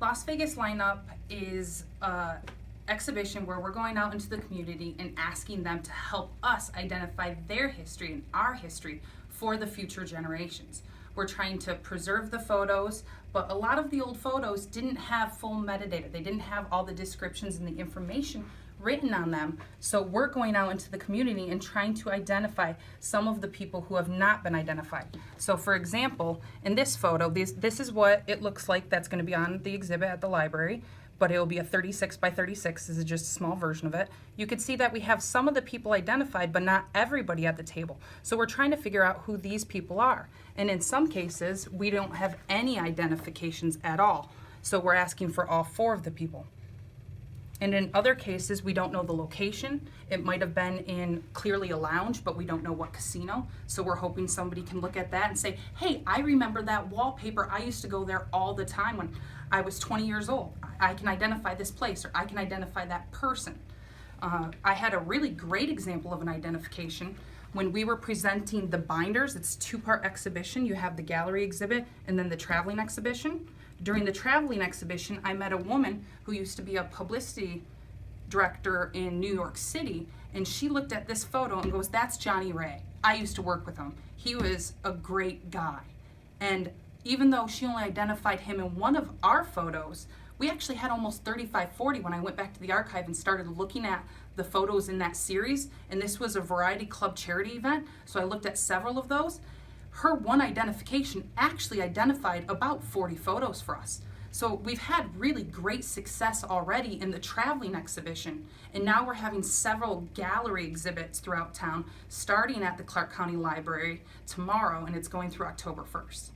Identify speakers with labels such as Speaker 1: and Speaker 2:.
Speaker 1: Las Vegas Lineup is an exhibition where we're going out into the community and asking them to help us identify their history and our history for the future generations. We're trying to preserve the photos, but a lot of the old photos didn't have full metadata. They didn't have all the descriptions and the information written on them. So we're going out into the community and trying to identify some of the people who have not been identified. So for example, in this photo, this is what it looks like that's going to be on the exhibit at the library, but it will be a 36 by 36. This is just a small version of it. You could see that we have some of the people identified, but not everybody at the table. So we're trying to figure out who these people are. And in some cases, we don't have any identifications at all. So we're asking for all 4 of the people. And in other cases, we don't know the location. It might have been in clearly a lounge, but we don't know what casino. So we're hoping somebody can look at that and say, hey, I remember that wallpaper. I used to go there all the time when I was 20 years old. I can identify this place, or I can identify that person. I had a really great example of an identification when we were presenting the binders. It's a 2-part exhibition. You have the gallery exhibit and then the traveling exhibition. During the traveling exhibition, I met a woman who used to be a publicity director in New York City, and she looked at this photo and goes, that's Johnny Ray. I used to work with him. He was a great guy. And even though she only identified him in one of our photos, we actually had almost 35, 40 when I went back to the archive and started looking at the photos in that series. And this was a Variety Club charity event, so I looked at several of those. Her one identification actually identified about 40 photos for us. So we've had really great success already in the traveling exhibition, and now we're having several gallery exhibits throughout town, starting at the Clark County Library tomorrow, and it's going through October 1st.